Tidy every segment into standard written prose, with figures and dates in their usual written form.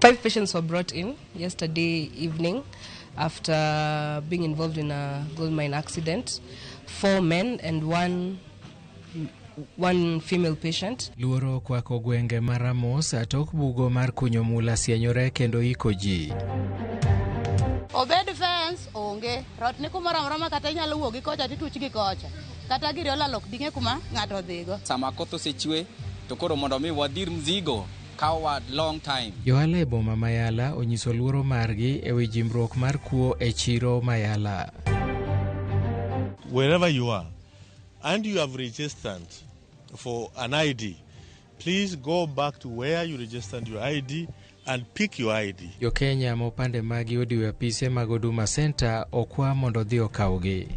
5 patients were brought in yesterday evening after being involved in a gold mine accident. 4 men and one female patient. Luoro kwako gwenge maramos atok bugo mar kunyo mula sienyore kendo iko ji. Obed fence onge rot ni kuma ramrama kata nyalo wuogi kocha tituch gi kocha kata giri olalok dinge kuma ngato dhigo. Sama koth osechwe to koro mondo mi wadir mzigo kawa long time. Johala e boma Mayala onyiso luoro margi e wi jimruok mar kuo e chiro Mayala. Wherever you are and you have registered for an ID, please go back to where you registered your ID and pick your ID. Yo Kenya mopande magi odiwe apise mag Huduma Center okwa mondo dhi okawgi.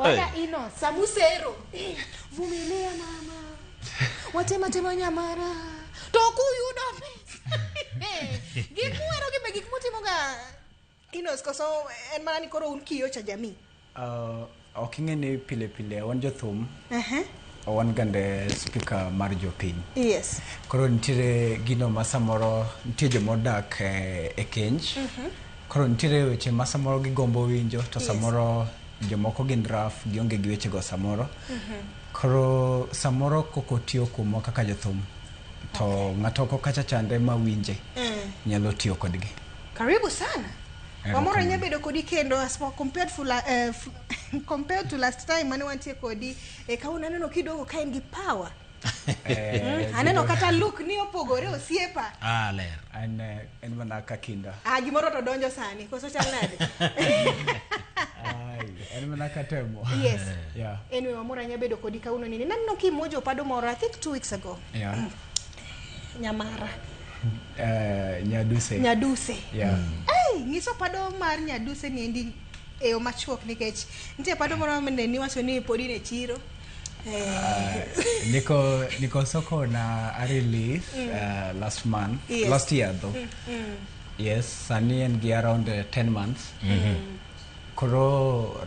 Oya ino samusero. Vumilia mama. Watema nyamara. Toku yudo pesa. Gikuero gimutimoga ino koso en mana ni koro un kiyo cha jamii. Okingeni pile wan jothum. Wan gande speaker mar jopiny. Yes. Koro nitire gino masamoro nitie jomodak e kenj. Koro nitire weche masamoro gigombo winjo to samoro jomoko gin raf gionge gi weche go samoro. Koro samoro koko tiyo kumo kaka jothum. To ngatoko kacha chande mawinje. Nyalo tiyo kodgi. Karibu sana. Wamoro nyabedo kodi kendo as compared to last time mane wantie kodi kauna neno kidogo kaen gi power. Aneno kata look ni opogore osiepa. Ler. En mana kakinda. Gimoro to donjo sani koso chal nade. En mana katemo. Yes. Yeah. Anyway wamoro nyabedo kodi kauna nini. Nanno kimojo pado moro I think 2 weeks ago. Yeah. Nyamara. Nyaduse. Yeah. Ngiso pado mar Nyaduse ni endi eo machuok nikech nitie pado moro mane ni wacho ni podi ne chiro. Niko soko na a release last year though. Yes, sani en gi around 10 months. Koro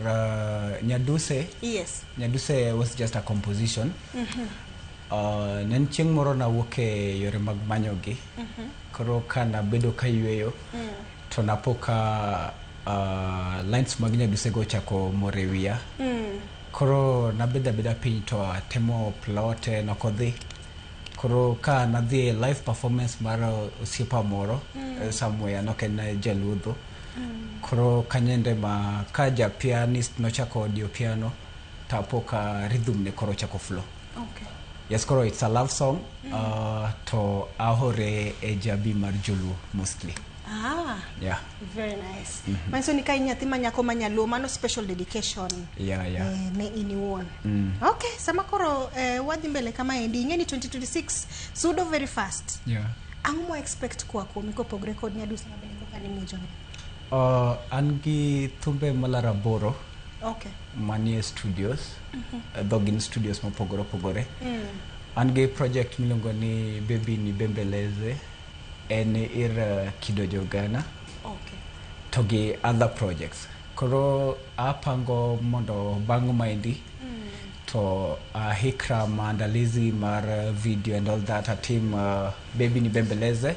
Nyaduse. Yes. Nyaduse was just a composition. Nen chieng moro na woke yore mag manyogi. Koro kana bedo kayueyo. To napoka lines mag Nyaduse go chako morewia. Koro nabeda piny to temo plote nokodhi. Koro ka nadhi live performance mar osiepa moro somewhere noken jaludho. Koro kanyende ma ka ja pianist no chako audio piano tapoka rhythm ne koro chako flow. Okay. Yes, koro it's a love song. To ahore e jabi mar Joluo mostly. Yeah. Very nice. Manso ni kai nyathi manyako manyaluo mano special dedication. Yeah. Ne iniwuon. Okay, sama koro wadhi mbele kama endi ngeni 2026 sudo very fast. Yeah. Ango expect kwa miko pogre kod Nyaduse na bende kani mujoni. Angi thumbe malara boro. Okay. Manie studios. Dogin studios mopogore. Angi project milongo ni Baby ni Bembeleze. En Kidojo Ghana. Okay. Togi other projects. Koro apango mondo bango maendi. To hikra maandalizi mar video and all that a team Baby ni Bembeleze.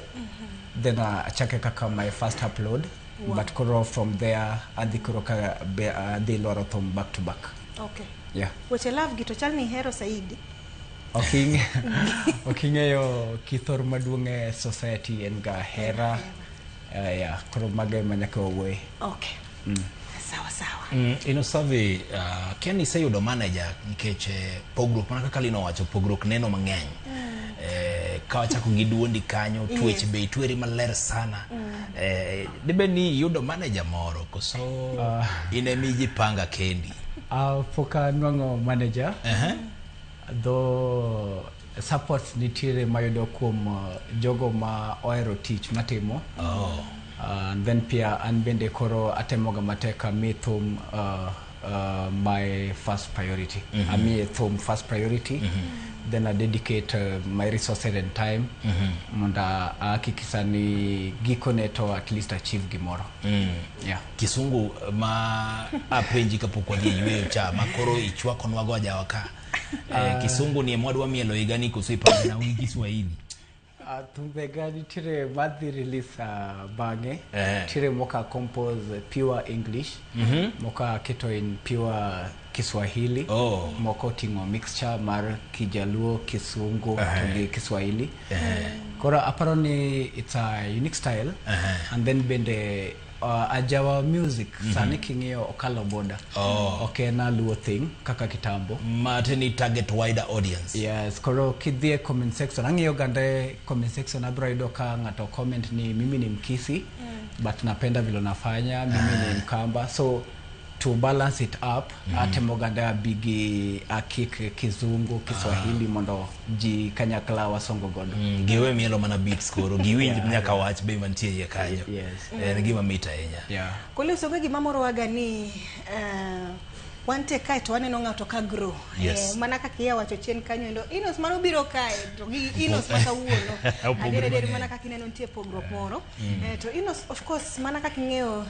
Then achake kaka my first upload. Wow. But koro from there adhi koro ka adhi loro thum back to back. Okay. Yeah. Wache love gito chal ni hero saidi. Oking'eyo kithor maduong' society en ga hera. Yeah, koro mage manyaka owuoye. Okay. Sawa. Ino savi Kenny sayudo manager nikech pogruok mana kaka lino wacho pogruok neno mang'eny. Ka wachako gi duondi kanyo twech be tweri maler sana. Dibe ni yudo manager moro koso ine miji panga kendi. Poka nwang'o manager. Though support nitire mayudo kuom jogo ma ohero tich matimo. And then pia an bende koro atemoga mateka mi thum my first priority. I mean thum first priority. Then I dedicate my resources and time. Munda akikisa ni gikone to at least achieve gimoro. Yeah. Kisungu ma apenji kapokwa ni yueyo cha makoro ichwako nwago ajawaka. Kisungu ni mwadwa mielo igani kusipa na wiki Kiswahili. Tumbe gani tire madhi release bange. Tire moka compose pure English. Moka keto in pure Kiswahili. Moko tingo mixture mar Kijaluo, Kisungu, togi Kiswahili. Kora aparoni it's a unique style. And then bende ajawa music sani king'eyo okalo boda. Okay na luo thing kaka kitambo. Mateni target wider audience. Yes, koro kidhie comment section. Ang'eyo gande comment section abroido ka ng'ato comment ni mimi ni Mkisi. But napenda vile nafanya, mimi ni Mkamba. So to balance it up, atemo ganda bigi akik Kizungu, Kiswahili mondo ji kanyakla wasongo godo. Giwe mielo mana beats koro, giwinj nyaka wach be mantie ye kanyo. Yes. En gima mita enya. Yeah. Kole usonge gima moro waga ni wante kae to waneno ng'ato ka grow. Yes. Mana kaka iya wacho chien kanyo endo Inos mano biro kae to gi Inos maka wuono. Adere mana kaka ineno nitie pogruok moro. To Inos of course mana kaka ing'eyo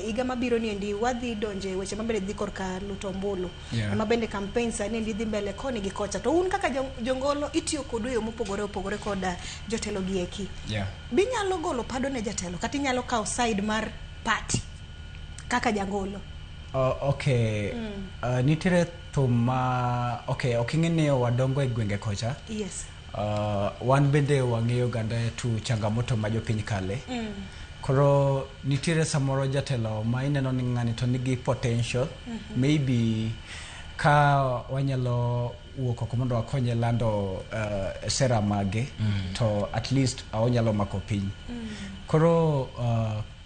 higa mabiro ni endi wadhi donje weche mabende dhi korka luto ombulu. Ema bende campaigns ani endi dhi mbele koni gi kocha. To un kaka jongolo itiyo kod yo mopogore koda jotelo gi eki. Binyalo golo pado ne jatelo kata inyalo kawo side mar party kaka jangolo. Okay. Nitire tuma oking'ene wadongo e gwenge kocha. Yes. Wan bende wang'eyo ganda tu changamoto ma jopiny kale. Koro nitire samoro jatelo ma ineno ni ng'ani to nigi potential. Maybe ka wanyalo wuok oko mondo wakonye lando sera mage to at least onyalo mako piny. Koro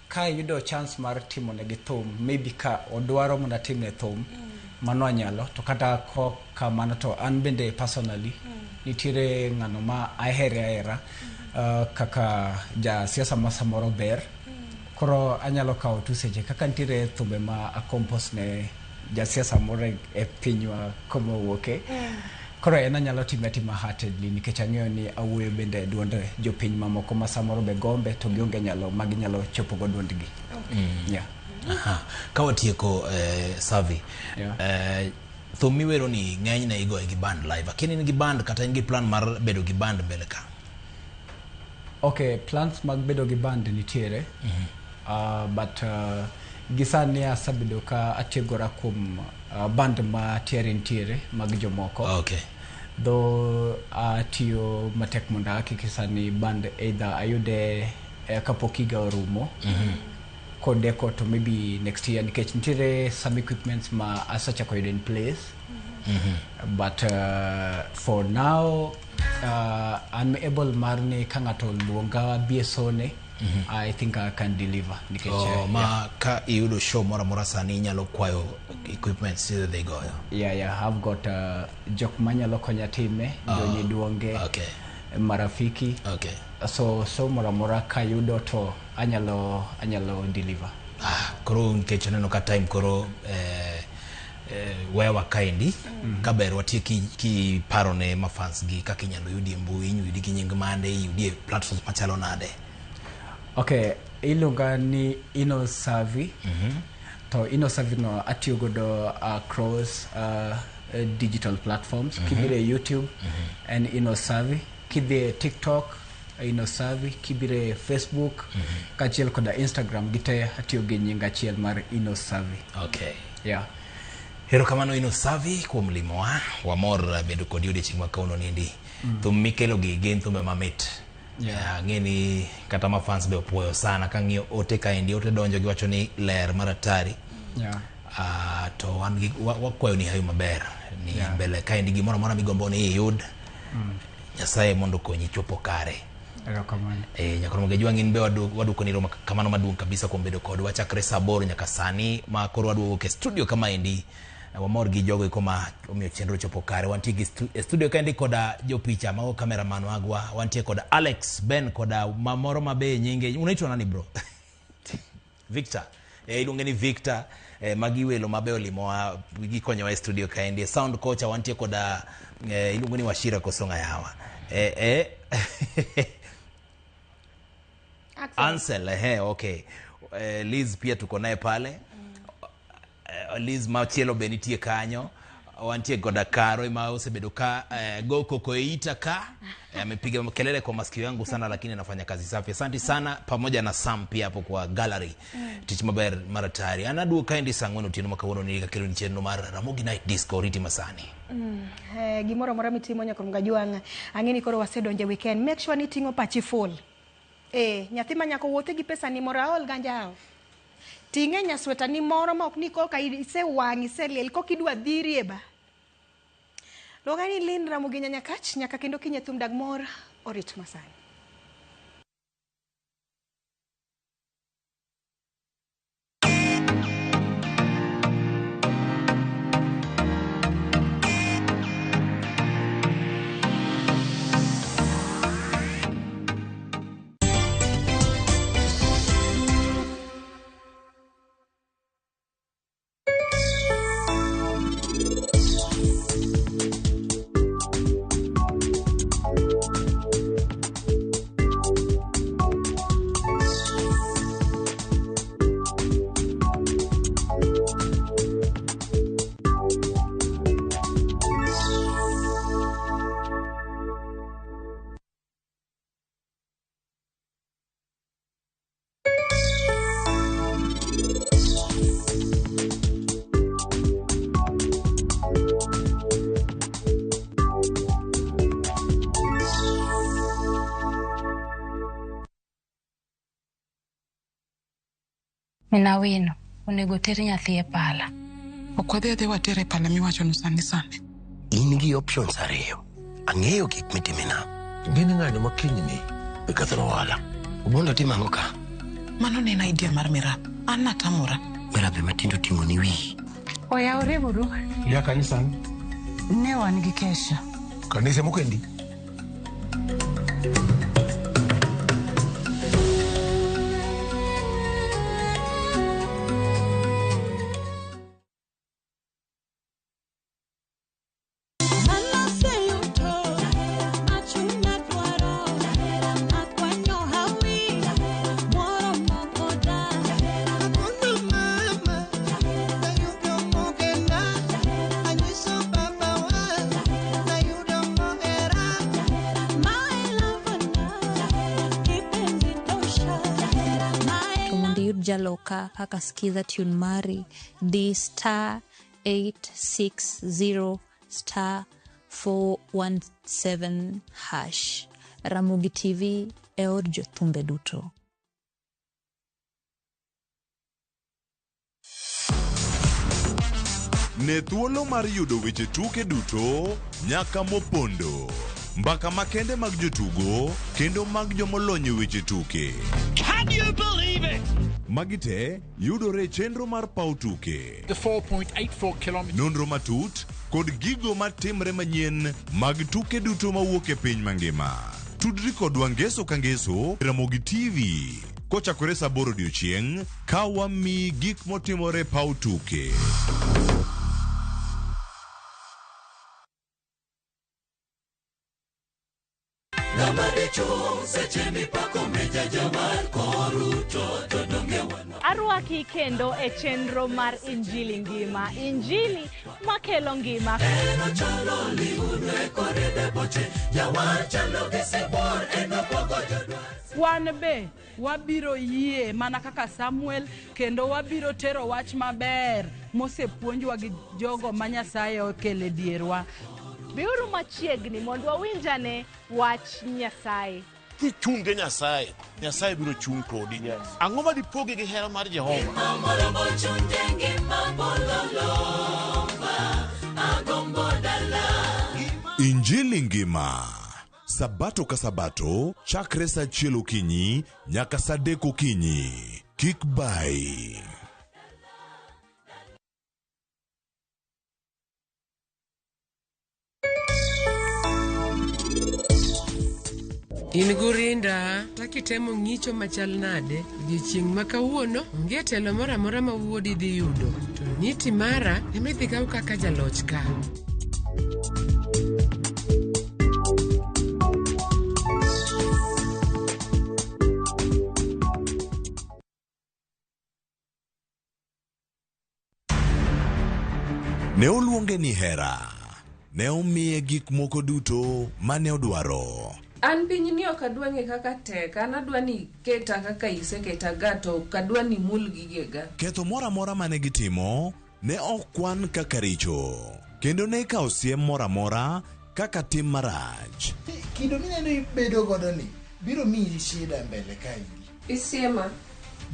ka yudo chance mar timo ne thum, maybe ka odwaro mondo timne thum mano anyalo to kata ko kamano to an bende personally nitire ng'ano ma ahera kaka ja siasa ma samoro ber. Koro anyalo kawo tu seche kaka nitire thumbe ma akompos ne ja siasa moro e pinywa como wuoke. Koro en anyalo tima heartedly nikech ang'eyo ni awuoyo bende duond jopiny mamoko ma samoro be gombe to gionge nyalo magi nyalo chopo go duondgi. Ka watieko Savi, thum miwero ni ng'enyne igoyo gi band live. Lakini in gi band kata in gi plan mar bedo gi band mbele ka? Okay, plans mag bedo gi band nitiere. But gisani asabedo ka atiegora kuom band ma nitiere mag jomoko. Okay. Though atiyo matek mondo akikisani band either ayude kapok higa orumo. Kodeko to maybe next year nikech nitiere some equipments ma asachako yudo in place. But for now I'm able marni ka ng'ato luonga biesone. I think I can deliver. Ka iudo show mora sani nyalo kwayo equipment so they go. I've got jok manyalo konya time jonyi duonge. Marafiki. So mora ka yudo to anyalo deliver. Koro nkech neno ka time koro wewa kaindi kaber watie ki paro ne mafans gi kaka inyalo yudi mbui yudi gi nying mande yudi platforms machalo nade. Okay, iluonga ni Inosavi. To Inosavi no atiyo godo across digital platforms. Kibire YouTube and Inosavi, kibire TikTok Inosavi, kibire Facebook, kachiel koda Instagram gite atiyo gi nying achiel mar Inosavi. Okay. Hero kamano Inosavi kuom limowa wamor bedo kod yudi chingwa kauno nindi. Thum mikelo gi gin thumbe mamit. Ngeni kata ma fans be opuoyo sana ka ng'iyo ote ka indi ote donjo giwacho ni ler maratari. To wan gi wakwayo ni hayo maber ni mbele ka indi gimoro mora migombo ni yud. Nyasaye mondo konyi chopo kare. Nyakoro mgejua ngin be waduko ni roma kamano maduong kabisa kuom bedo kod wachakre saboro nyaka sani ma koro waduogo ke studio kama indi. Wamor gi jogo koma omiyo chenro chopo kare. Wantie gi studio kandi koda jopicha mago cameraman wagwa. Wantie koda Alex Ben koda mamoro mabe nyinge. Unaitwa nani bro? Victor. Iluonge ni Victor. Magi welo mabe olimowa gikonyo wa studio kandi. Sound coach wantie koda iluonge ni Washira Kosonga yawa. Ansel. Okay. Liz pia tuko naye pale. Liz machielo benitie kanyo. Wantie goda Karo ima usebedo ka go koko eita ka amepiga kelele kwa masikio yangu sana lakini anafanya kazi safi. Asante sana pamoja na Sam pia hapo kwa gallery. Tich maber maratari. Anadu kaindi sang'ono tino makawono ni kakelo ni chenno mar Ramogi Night Disco riti masani. Gimoro mora mitimo nyako ngajwanga. Angeni koro wasedonje weekend. Make sure ni tingo pachi full. Nyathi ma nyako wuothe gi pesa ni mora ol ganjao. Tinge nyasweta ni moro ma ok ni koka ise wangi ise liel koka idwa dhiri eba. Logani Lynn Ramogi Nyakach nyaka kendo kinye thum dag mor orit masani. Minawino, onego ter nyathi e pala. Okwadhi watere pala miwacho no sani. In gi options ariyo. Ang'eyo gik mitimina. Gini ng'ani makinyni e kathro wala. Ubondo timango ka. Mano ne na idea mar Mirab. Anna tamura. Mirab matindo ting'o ni wi. Oya orevuru. Ya kanisa. Ne wan gi kesha. Kanisa mokendi. Jaloka akasikiza tune mari di *860 *417#. Ramogi TV eod jothumbe duto. Ne thuolo mar yudo weche tuke duto nyaka mopondo. Mbaka makende mag jotugo kendo mag jomolonyo weche tuke. Can you believe it? Magite yudore chenro mar pautuke. The 4.84 km. Nonro matut kod gigo matimre manyien mag tuke duto mawuok e piny mangima. Tudri kodwa ngeso ka ngeso Ramogi TV. Kochakore saa 8 odiechieng' ka wami gik motimore pautuke. Arwaki kendo e chenro mar Injili ngima. Injili makelo ngima. Wan be wabiro yie mana kaka Samuel kendo wabiro tero wach maber mosepuonjwa gi jogo ma Nyasaye okele dierwa. Biuru machiegni mondo wawinjane wach Nyasaye. Kichunge Nyasaye, Nyasaye biro chung kodi. Ang'o ma dipogi gi hera mar Jehova? Injili ngima. Sabato ka sabato, chakre saa 1 okinyi nyaka saa 3 okinyi. Kik bai. In gurinda, takitemo ng'icho machal nade, odiochieng' ma kawuono, onge telo moro amora ma wuodi dhi yudo. To niti mara, emidhi kaw kaka jaloch ka. Ne oluonge ni hera. Ne omiye gik moko duto mane odwaro. An piny ni ok adwa ng'e kaka tek, an adwa ni keta kaka iseketa ga to ok adwa ni mul gigega. Ketho moro amora mane gitimo ne ok kwan kaka richo, kendo ne ikawo siem moro amora kaka tim marach. Kido mineno ibedo godo ni biro miyi shida mbele kaindi. Isiema.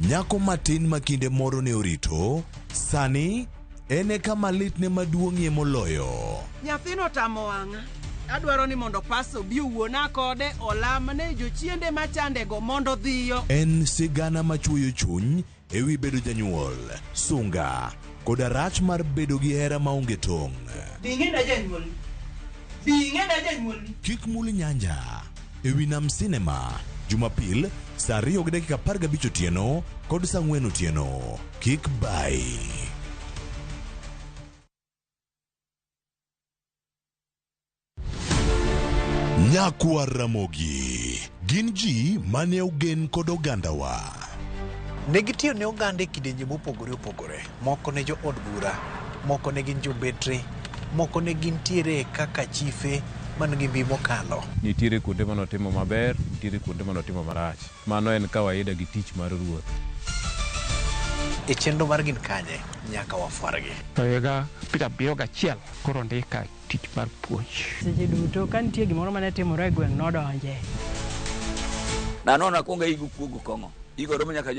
Nyako matin makinde moro ne orito, sani ene kama litne maduong'ie moloyo. Nyathino tamo wang'a. Adwaro ni mondo paso bi wuona kode olamne jochiende machandego mondo dhiyo. En sigana machuoyo chuny ewi bedo janyuol, sunga, koda rach mar bedo gi hera maonge tong'. Ding'enda janyuol. Kik mul nyanja ewi Nam Cinema, Jumapil saa 2:15 otieno kod saa 4 otieno. Kik bai. Nyakwa Ramogi gin ji mane ugen kod ogandawa. Negitiyo ne oganda e kidenje mopogore opogore. Moko ne jo od bura, moko ne gin jobetre, moko ne gin tiere kaka chife man gi mbi mokalo. Nitiere kuonde manotimo maber, nitiere kuonde manotimo marach. Mano en kawaida gi tich mar ruoth. E chenro mar gin kanye nyaka wafuargi. To higa 2021 koro ndika tich mar puonj. Seche duto ka nitie gimoro mane timore e gweng' nodonje. Nanona kuonga igu kuogo kong'o. igoro manyaka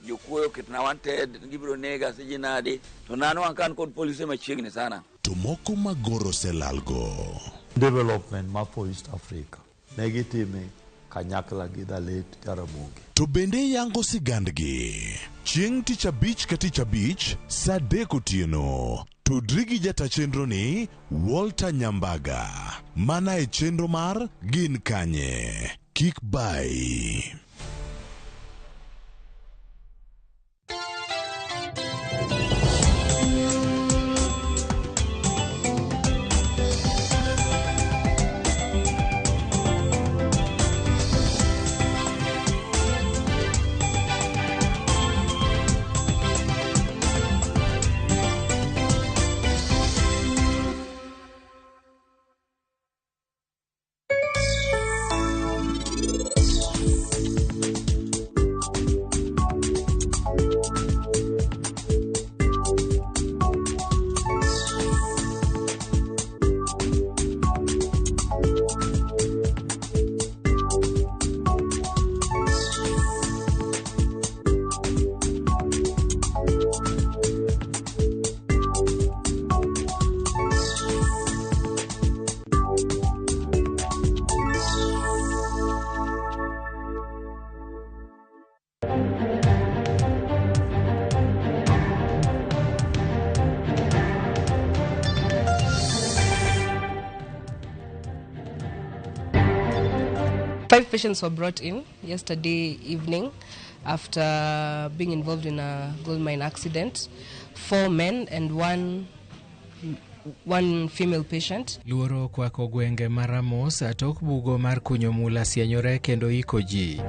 jokuoyo ketna wanted gibiro nega sejinadi to nano ankan kod polisi machiegni sana. To moko magoro selalgo. Development ma po East Africa negitime kanyakla gi Dalit Jaramogi. To bende yango sigandgi. Chieng' tich abich ka tich abich saa 3 otieno. Tudri gi jata chenro ni Walter Nyambaga. Mana e chenro mar Gin Kanye. Kik bai. Five patients were brought in yesterday evening after being involved in a gold mine accident. 4 men and one female patient. Luoro kwako gwenge maramos atok bugo mar kunyo mula sienyore kendo iko ji.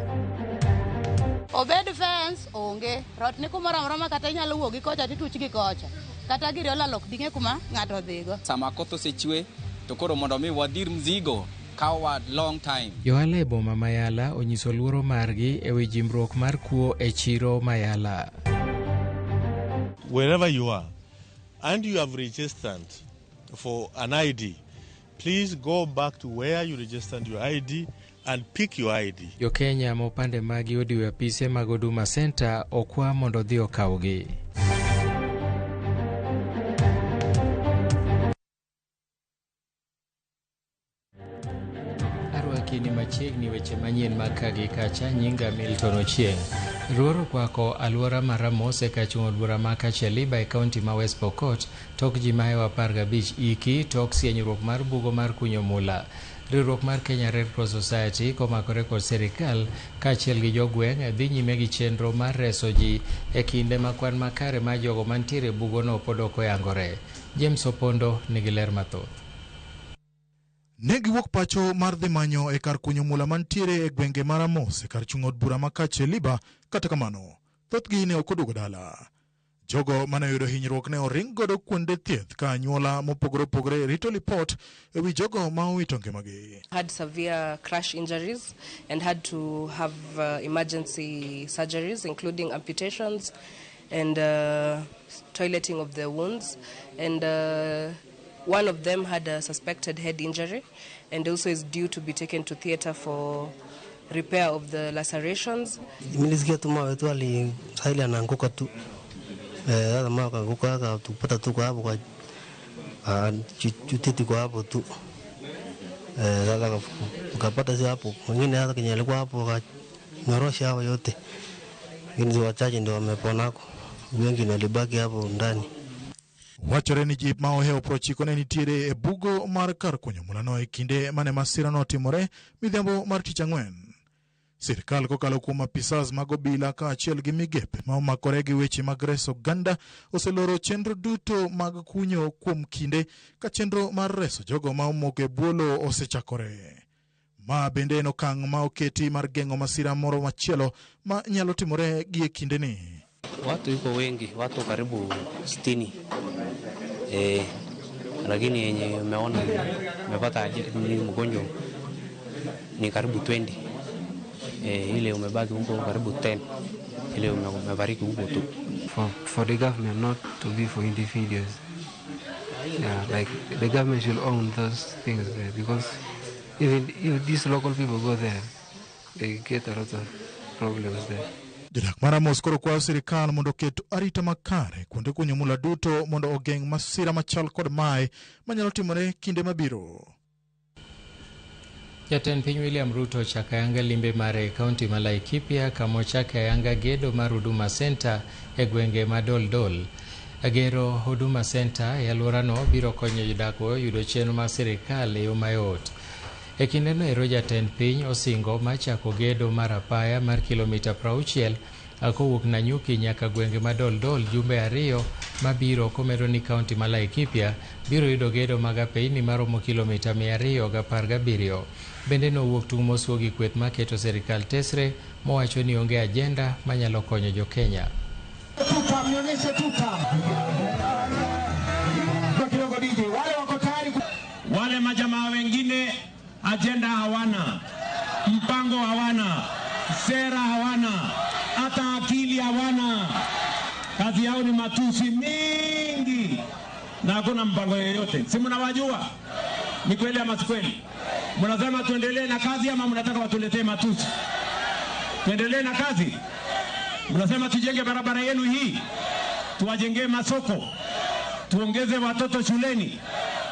Obed fence onge rot ni kumoro amora kata nyalo wuogi kocha tituch gi kocha kata giri olalok dinge kuma ng'ato dhigo. Sama koth osechwe to koro mondo mi wadir mzigo kawa long time. Johala e boma Mayala onyiso luoro margi e wi jimbruok mar kuo e chiro Mayala. Wherever you are and you have registered for an ID, please go back to where you registered your ID and pick your ID. Jo Kenya mopande magi odiwe apise mag Huduma Center okwa mondo dhi okawgi. Kini machiegni weche manyien makagi kacha nyinga Milton Ochieng. Ruoro kwako aluora maramos e kachung'od bura ma Kacheliba e kaunti ma West Pokot tok ji mahewa 15 iki tok sienyruok mar bugo mar kunyo mula. Riwruok mar Kenya Red Cross Society komakore kod serikal kaachiel gi jogweng' dhi nyime gi chenro mar reso ji e kinde makwan makare ma jogo mantiere bugono pod ok oyangore. James Opondo nigi ler mathoth. Negi wok pacho mar dhi manyo e kar kunyo mula mantiere e gwenge maramos e kar chung'od bura ma Kacheliba, kata kamano thothgi ne ok oduogo dala. Jogo mane yudo hinyruok ne oring godo kuonde thieth ka anyuola mopogore opogore rito lipot e wi jogo ma owito ngimagi. Had severe crash injuries and had to have emergency surgeries including amputations and toileting of the wounds, and one of them had a suspected head injury and also is due to be taken to theater for repair of the lacerations. Nilisikia tu mawe tu sahili anaanguka tu. Hata mawe kaanguka tupata tu kwa hapo kwa chutiti kwa hapo tu. Sasa ukapata si hapo. Wengine hata kenye alikuwa hapo kanyorosha hapo yote. Wengine wachache ndio wameponako. Wengine walibaki hapo ndani. Wachore ni jip ma oheo prochiko ne nitiere e bugo mar kar kunyo mulano e kinde mane masira no timore midhiambo mar tich ang'wen. Sirkal kokalo kuom apisas mag obila kaachiel gi migepe ma omakore gi weche mag reso oganda oseloro chenro duto mag kunyo kuom kinde ka chenro mar reso jogo ma omok e buolo osechakore. Ma bende en okang' ma oketi mar geng'o masira moro machielo ma nyalo timore gi e kinde ni. Watu yuko wengi, watu karibu 60. Lakini yenye umeona umepata ni mgonjwa ni karibu 20. Ile umebaki huko karibu 10. Ile umebariki huko tu. For the government not to be for individuals. Yeah, like the government should own those things there, because even if these local people go there, they get a lot of problems there. Jodak mar Ramos koro kwayo sirikal mondo oket arita makare kuonde kunyo mula duto mondo ogeng' masira machal kod mae manyalo timore kinde mabiro. Jatend piny William Ruto chaka yanga limbe mare kaunti ma Laikipia kamo chaka yanga gedo mar Huduma Center e gwenge ma Doldol. Agero Huduma Center e alworano biro konyo jodakgo yudo chenro mar sirikal e yo mayot. E kindeno ero jatend piny osingo machako gedo mar apaya mar kilomita 60 kowuok Nanyuki nyaka gwenge ma Doldol jumbe 2 mabiro komedo ni kaunti ma Laikipia biro yudo gedo mag apeyni maromo kilomita 217. Bende nowuok tung' mosuo gi kweth maketo sirikal tesre mowacho ni onge ajenda manyalo konyo jo Kenya. Wale majamaa wengine ajenda hawana, mpango hawana, sera hawana, hata akili hawana. Kazi yao ni matusi mingi na hakuna mpango yoyote. Si mnawajua? Ni kweli ama si kweli? Mnasema tuendelee na kazi ama mnataka watuletee matusi? Tuendelee na kazi? Mnasema tujenge barabara yenu hii, tuwajengee masoko, tuongeze watoto shuleni,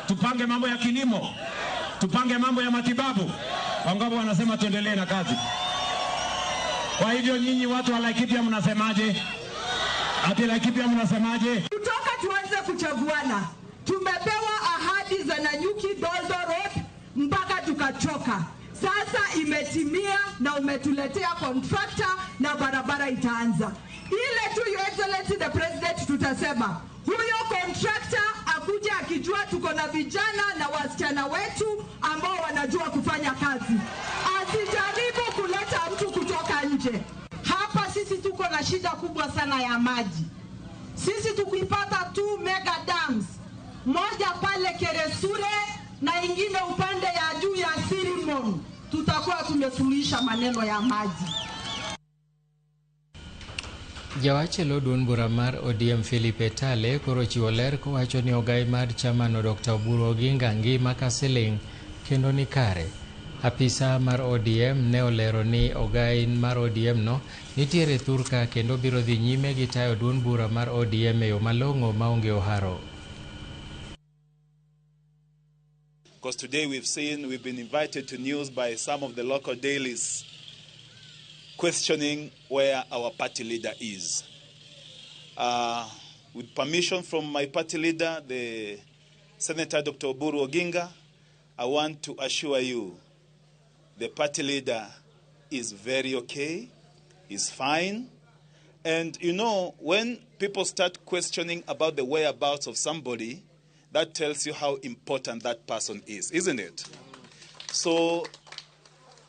tupange mambo ya kilimo, tupange mambo ya matibabu. Wangapo wanasema tuendelee na kazi. Kwa hivyo nyinyi watu wa Laikipia mnasemaje? Ati Laikipia mnasemaje? Kutoka tuanze kuchaguana. Tumepewa ahadi za Nanyuki Doldo Road mpaka tukachoka. Sasa imetimia na umetuletea contractor na barabara itaanza. Ile tu Your Excellency the President tutasema huyo contractor akuja akijua tuko na vijana na wasichana wetu ambao wanajua kufanya kazi. Asijaribu kuleta mtu kutoka nje. Hapa sisi tuko na shida kubwa sana ya maji. Sisi tukipata 2 mega dams, moja pale Keresure na ingine upande ya juu ya Sirimon, tutakuwa tumesuluhisha maneno ya maji. Jawachelo duond bura mar ODM Philip Tale koro chiwo ler kowacho ni ogai mar chamano Dr. Oburu Oginga ngima ka siling kendo ni kare. Apisa mar ODM ne olero ni ogai mar ODM no nitiere thurka kendo biro dhi nyime gi tayo duond bura mar ODM e yo malong'o maonge oharo. Because today we've been invited to news by some of the local dailies questioning where our party leader is. With permission from my party leader, the Senator Dr. Oburu Oginga, I want to assure you the party leader is very okay, is fine. And you know, when people start questioning about the whereabouts of somebody, that tells you how important that person is, isn't it? So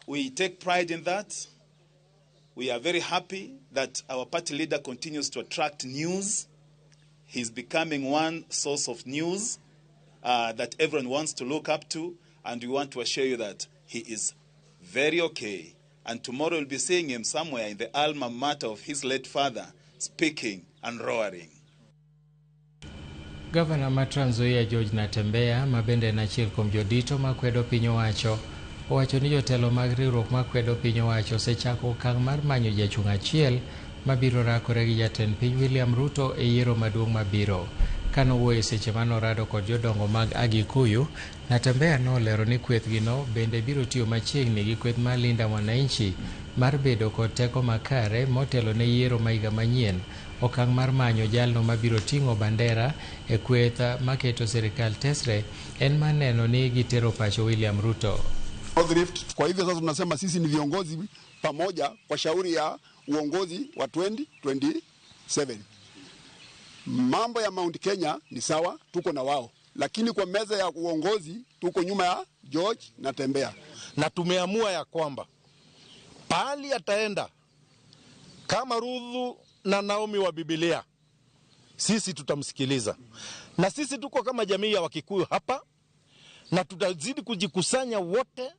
we take pride in that. We are very happy that our party leader continues to attract news. He's becoming one source of news that everyone wants to look up to, and we want to assure you that he is very okay. And tomorrow we'll be seeing him somewhere in the alma mater of his late father, speaking and roaring. Governor ma Trans Nzoia George Natembeya mabende na achiel kuom jodito makwedo piny owacho owacho ni jotelo mag riwruok makwedo piny owacho osechako okang' mar manyo jachung' achiel mabiro rakore gi jatend piny William Ruto e yiero maduong' mabiro. Kanowuoyo seche manorado kod jodongo mag Agikuyu, Natembeya nolero ni kwethgino bende biro tiyo machiegni gi kweth mar Linda Mwananchi mar bedo kod teko makare motelo ne yiero ma higa manyien. Okang' mar manyo jalno mabiro ting'o bandera e kweth maketo sirikal tesre en maneno ni gitero pacho William Ruto. Kwa hivyo sasa tunasema sisi ni viongozi pamoja kwa shauri ya uongozi wa 2027. Mambo ya Mount Kenya ni sawa, tuko na wao. Lakini kwa meza ya uongozi tuko nyuma ya George Natembeya. Na tumeamua ya kwamba pahali ataenda kama Ruthu na Naomi wa Biblia, sisi tutamsikiliza. Na sisi tuko kama jamii ya Wakikuyu hapa, na tutazidi kujikusanya wote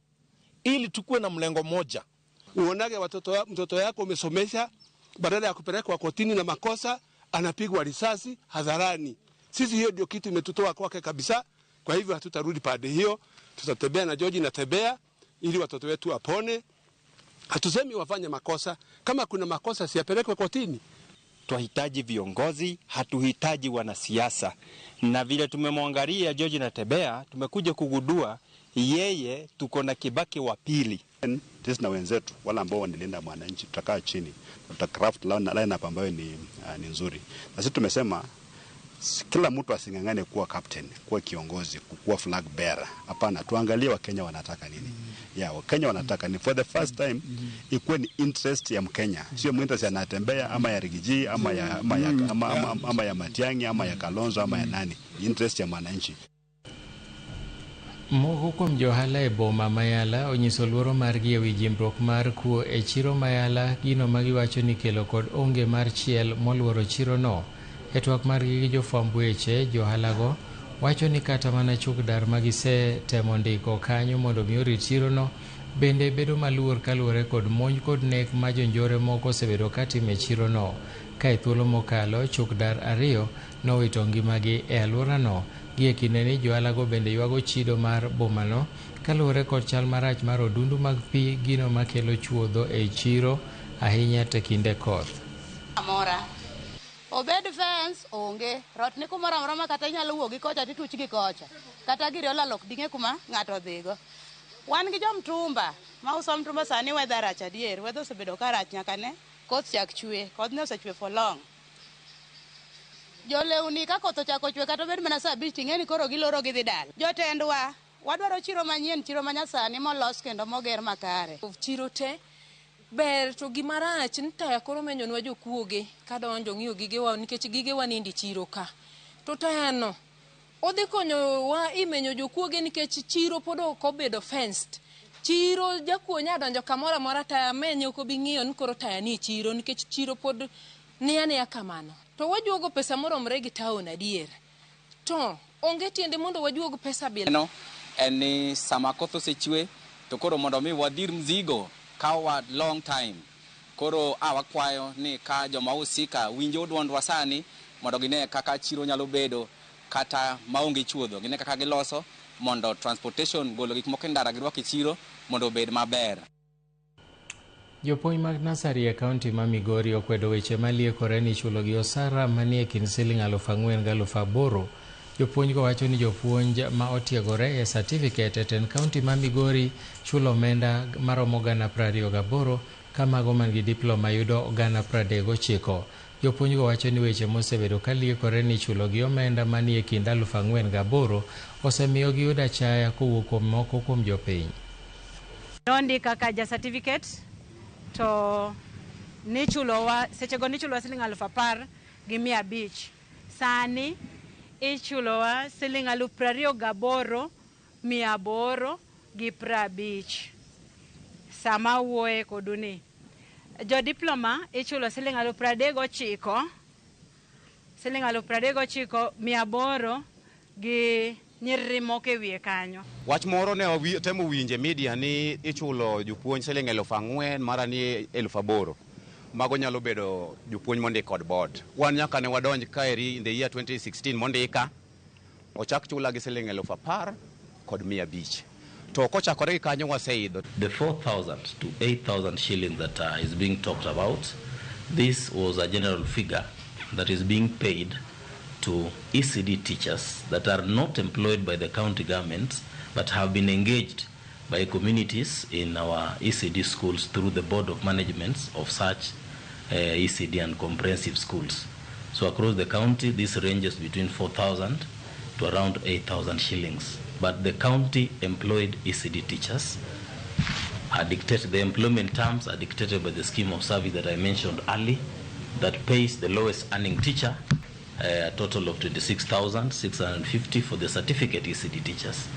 ili tukue na mlengo moja. Uonage mtoto yako umesomesha, badala ya kupelekwa kotini na makosa anapigwa risasi hadharani. Sisi hiyo ndio kitu imetutoa kwake kabisa. Kwa hivyo hatutarudi pande hiyo. Tutatembea na George Natembeya ili watoto wetu apone Hatusemi wafanye makosa, kama kuna makosa siyapelekwe kotini. Twahitaji viongozi, hatuhitaji wanasiasa. Na vile tumemwangalia George Natembeya, tumekuja kugundua yeye tuko na Kibaki wa pili. Sisi na wenzetu wala ambao wanalinda mwananchi tutakaa chini, tutacraft line-up ambayo ni nzuri. Na sisi tumesema kila mtu asingangane kuwa captain, kuwa kiongozi, kuwa flag bearer. Hapana, tuangalie Wakenya wanataka nini. Wakenya wanataka ni for the first time ikuwe ni interest ya Mkenya. Sio interest ya Natembeya ama ya Rigiji ama ya Matiang'i ama ya Kalonzo ama ya nani. Interest ya mwananchi. Moko kuom johala e boma Mayala onyiso luoro margi ewi jimbruok mar kuo e chiro Mayala, gino magiwacho ni kelo kod onge mar chiel moluoro chiro no. E twak margi gi jofwamb weche, johalago wacho ni kata mana chukdar magise temo ndiko kanyo mondo mi orit chiro no bende bedo maluor kaluwore kod monj kod nek ma jonjore moko osebedo katimo e chiro no. Ka e thuolo mokalo chukdar 2 nowito ngimagi e alworano. Gie kinde ni johalago bende ywago chido mar bomano kaluwore kod chal marach mar odundu mag pi, gino makelo chuodho e chiro ahinya te kinde koth. Amora obed fence onge rot ni kumoro amora ma kata inyalo wuogi kocha tituch gi kocha kata giri olalok dinge kuma ng'ato dhigo. Wan gi jomtumba ma uso mtumba sani weather rach adier, weather osebedo ka rach nyaka ne koth chak chwe, koth ne osechwe for long. Jolewni ka koth ochako chwe kata bed mana saa 5 ting'eni koro giloro gidhi dala. Jotendwa wadwaro chiro manyien, chiro manyasani molos kendo moger makare. Chiro te ber to gima rach ni taya koro menyonwa jokuoge kadonjo ng'iyo gigewa nikech gigewa nindi chiro ka. To tayano odhi konyowa imenyo jokuoge nikech chiro pod ok obedo fenced. Chiro jakuo nyadonjo kamoro amora taya menyo ko bing'iyo ni koro taya ni chiro nikech chiro pod ni kamano. To wajuogo pesa moromre gi taon adier. To onge tiende mondo wajuogo pesa bila. No, eni sama koth osechwe to koro mondo mi wadhir mzigo kawa long time. Koro wakwayo ni ka joma usika winjo duondwa sani mondo gine kaka chiro nyalo bedo kata maonge chuodho. Gine kaka giloso mondo transportation golo gik moko ndara girwak chiro mondo obed maber. Jopuonj mag nasari e kaunti ma Migori okwedo weche maliekore ni chulo gi osara manie kind siling 4,000 gi 8,000. Jopuonj go wacho ni jopuonj ma otiegore e certificate e ten kaunti ma Migori chulo omenda maromo 28,000 ka mago man gi diploma yudo 39,000. Jopuonj go wacho ni weche mosebedo kaliekore ni chulo gi omenda manie kind 4,000 gi 8,000 osemiyo giyudo achaya kowuok kuom moko kuom jopiny. Nondi kaka ja certificate to nichulowa sechego nichulowa siling 10,000 gi 500. Sani ichulowa siling 28,800 gi 50. Sama wuoye koduni jo diploma ichulo siling 39,000 siling 39,800 gi nyiriri moko ewiye kanyo. Wach moro ne temo winje media ni ichulo jopuonj siling 4,000 mara ni 8,000. Mago nyalo bedo jopuonj mondi kod board. Wan nyaka ne wadonj kaeri in the year 2016 mondika ochak chula gi siling 10,000 kod 500. To kochakore gi kanyo waseidho. The 4,000 to 8,000 shillings that is being talked about, this was a general figure that is being paid to ECD teachers that are not employed by the county government but have been engaged by communities in our ECD schools through the board of management of such ECD and comprehensive schools. So across the county, this ranges between 4,000 to around 8,000 shillings. But the county employed ECD teachers are dictated, the employment terms are dictated by the scheme of service that I mentioned earlier, that pays the lowest earning teacher a total of 26,650 for the certificate ECD teachers.